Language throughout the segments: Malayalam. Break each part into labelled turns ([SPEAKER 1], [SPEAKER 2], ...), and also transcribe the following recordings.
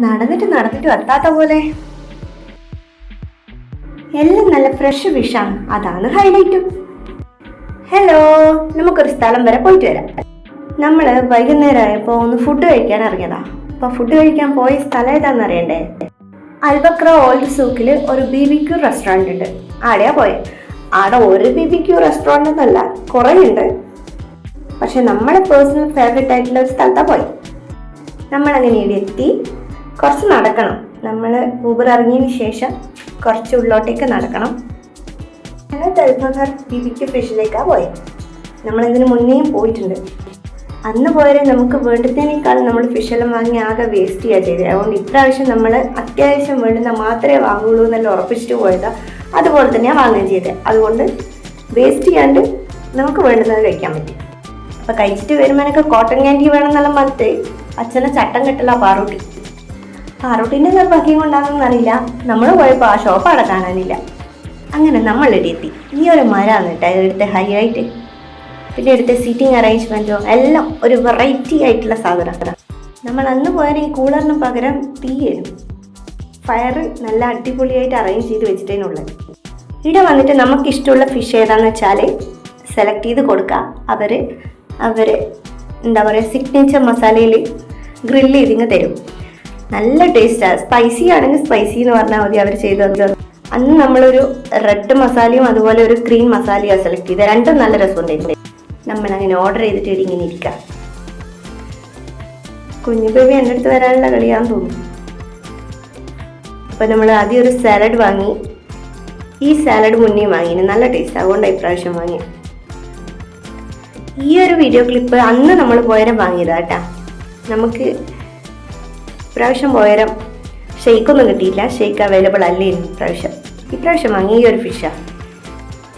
[SPEAKER 1] നടന്നിട്ട് എത്താത്ത പോലെ. എല്ലാം നല്ല ഫ്രഷ് ഫിഷാണ്, അതാണ് ഹൈലൈറ്റും. ഹലോ, നമുക്കൊരു സ്ഥലം വരെ പോയിട്ട് വരാം. നമ്മൾ വൈകുന്നേരം ആയപ്പോൾ ഒന്ന് ഫുഡ് കഴിക്കാൻ ഇറങ്ങിയതാ. അപ്പോൾ ഫുഡ് കഴിക്കാൻ പോയ സ്ഥലം ഏതാണെന്ന് അറിയണ്ടേ? അൽബക്ര ഓൾഡ് സൂക്കിൽ ഒരു BBQ റെസ്റ്റോറൻറ്റ് ഉണ്ട്, ആടെയാ പോയെ. ആടെ ഒരു BBQ റെസ്റ്റോറൻറ്റ് എന്നല്ല, കുറേ ഉണ്ട്. പക്ഷെ നമ്മളെ പേഴ്സണൽ ഫേവറേറ്റ് ആയിട്ടുള്ള ഒരു സ്ഥലത്താണ് പോയി. നമ്മളങ്ങനെ ഇവിടെ എത്തി. കുറച്ച് നടക്കണം. നമ്മൾ ഊബർ ഇറങ്ങിയതിന് ശേഷം കുറച്ച് ഉള്ളോട്ടേക്ക് നടക്കണം. ഞങ്ങൾ അൽബക്ര BBQ ഫിഷിലേക്കാണ് പോയത്. നമ്മളിതിന് മുന്നേയും പോയിട്ടുണ്ട്. അന്ന് പോയാൽ നമുക്ക് വേണ്ടതിനേക്കാൾ നമ്മൾ ഫിഷെല്ലാം വാങ്ങി ആകെ വേസ്റ്റ് ചെയ്യുക ചെയ്തത്. അതുകൊണ്ട് ഇപ്രാവശ്യം നമ്മൾ അത്യാവശ്യം വേണ്ടുന്ന മാത്രമേ വാങ്ങുള്ളൂ എന്നെല്ലാം ഉറപ്പിച്ചിട്ട് പോയതാണ്. അതുപോലെ തന്നെയാണ് വാങ്ങുകയും ചെയ്തത്. അതുകൊണ്ട് വേസ്റ്റ് ചെയ്യാണ്ട് നമുക്ക് വേണ്ടുന്നത് കഴിക്കാൻ പറ്റും. അപ്പോൾ കഴിച്ചിട്ട് വരുമ്പോഴൊക്കെ കോട്ടൺ ക്യാൻഡി വേണമെന്നെല്ലാം പറഞ്ഞിട്ട് അച്ഛനെ ചട്ടം കെട്ടില്ല പാറൂട്ടിൻ്റെ ഭാഗ്യം കൊണ്ടാണെന്ന് അറിയില്ല, നമ്മൾ പോയപ്പോൾ ആ ഷോപ്പ് അവിടെ കാണാനില്ല. അങ്ങനെ നമ്മളിവിടെ എത്തി. ഈ ഒരു മരമാണ് കേട്ടോ ഇവിടുത്തെ ഹൈലൈറ്റ്. പിന്നെ ഇവിടുത്തെ സീറ്റിംഗ് അറേഞ്ച്മെൻറ്റും എല്ലാം ഒരു വെറൈറ്റി ആയിട്ടുള്ള സാധനമാണ്. നമ്മൾ അന്ന് പോയാൽ ഈ കൂളറിന് പകരം തീയായിരുന്നു. ഫയർ നല്ല അടിപൊളിയായിട്ട് അറേഞ്ച് ചെയ്ത് വെച്ചിട്ടേനുള്ളത്. ഇവിടെ വന്നിട്ട് നമുക്കിഷ്ടമുള്ള ഫിഷ് ഏതാണെന്ന് വെച്ചാൽ സെലക്ട് ചെയ്ത് കൊടുക്കുക. അവർ എന്താ പറയുക, സിഗ്നേച്ചർ മസാലയിൽ ഗ്രില്ല് ചെയ്തിങ്ങ് തരും. നല്ല ടേസ്റ്റാണ്. സ്പൈസി ആണെങ്കിൽ സ്പൈസി എന്ന് പറഞ്ഞാൽ മതി, അവർ ചെയ്ത് തന്നത്. അന്ന് നമ്മളൊരു റെഡ് മസാലയും അതുപോലെ ഒരു ഗ്രീൻ മസാലയാണ് സെലക്ട് ചെയ്തത്. രണ്ടും നല്ല രസമുണ്ടായിരുന്നു. നമ്മളങ്ങനെ ഓർഡർ ചെയ്തിട്ട് ഇങ്ങനെ ഇരിക്കാം. കുഞ്ഞു ബേബി എൻ്റെ അടുത്ത് വരാനുള്ള കളിയാന്ന് തോന്നുന്നു. അപ്പം നമ്മൾ ആദ്യം ഒരു സാലഡ് വാങ്ങി. ഈ സാലഡ് മുന്നേ വാങ്ങിന് നല്ല ടേസ്റ്റ്, അതുകൊണ്ടാണ് ഇപ്രാവശ്യം വാങ്ങി. ഈ ഒരു വീഡിയോ ക്ലിപ്പ് അന്ന് നമ്മൾ പോയരം വാങ്ങിയതാ കേട്ടാ. നമുക്ക് ഇപ്രാവശ്യം പോയരം ഷെയ്ക്കൊന്നും കിട്ടിയില്ല, ഷെയ്ക്ക് അവൈലബിൾ അല്ലായിരുന്നു ഇപ്രാവശ്യം വാങ്ങി ഈ ഒരു ഫിഷാണ്.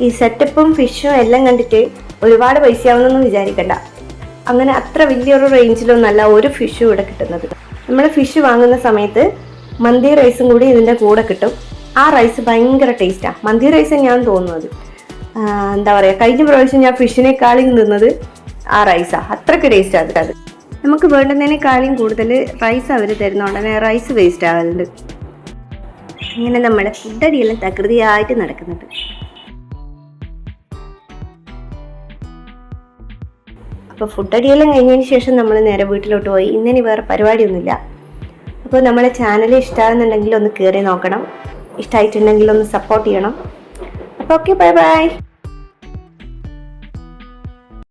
[SPEAKER 1] ഈ സെറ്റപ്പും ഫിഷും എല്ലാം കണ്ടിട്ട് ഒരുപാട് പൈസയാവുന്നൊന്നും വിചാരിക്കണ്ട. അങ്ങനെ അത്ര വലിയൊരു റേഞ്ചിലൊന്നല്ല ഒരു ഫിഷും ഇവിടെ കിട്ടുന്നത്. നമ്മൾ ഫിഷ് വാങ്ങുന്ന സമയത്ത് മന്തി റൈസും കൂടി ഇതിൻ്റെ കൂടെ കിട്ടും. ആ റൈസ് ഭയങ്കര ടേസ്റ്റാണ്. മന്തി റൈസ് തന്നെയാണെന്ന് തോന്നുന്നത്. എന്താ പറയുക, കഴിഞ്ഞ പ്രാവശ്യം ഞാൻ ഫിഷിനേക്കാളും തിന്നത് ആ റൈസാണ്. അത്രയ്ക്ക് ടേസ്റ്റാണ് അത്. നമുക്ക് വേണ്ടുന്നതിനേക്കാളും കൂടുതൽ റൈസ് അവർ തരുന്നതുകൊണ്ടന്നെ റൈസ് വേസ്റ്റ് ആവലുണ്ട്. അങ്ങനെ നമ്മുടെ ഫുഡടിയെല്ലാം തകൃതിയായിട്ട് നടക്കുന്നുണ്ട്. അപ്പോൾ ഫുഡടിയെല്ലാം കഴിഞ്ഞതിന് ശേഷം നമ്മൾ നേരെ വീട്ടിലോട്ട് പോയി. ഇന്നിനി വേറെ പരിപാടിയൊന്നുമില്ല. അപ്പോൾ നമ്മളെ ചാനൽ ഇഷ്ടമാകുന്നുണ്ടെങ്കിൽ ഒന്ന് കയറി നോക്കണം. ഇഷ്ടമായിട്ടുണ്ടെങ്കിൽ ഒന്ന് സപ്പോർട്ട് ചെയ്യണം. അപ്പോൾ ഓക്കെ, ബൈ ബൈ.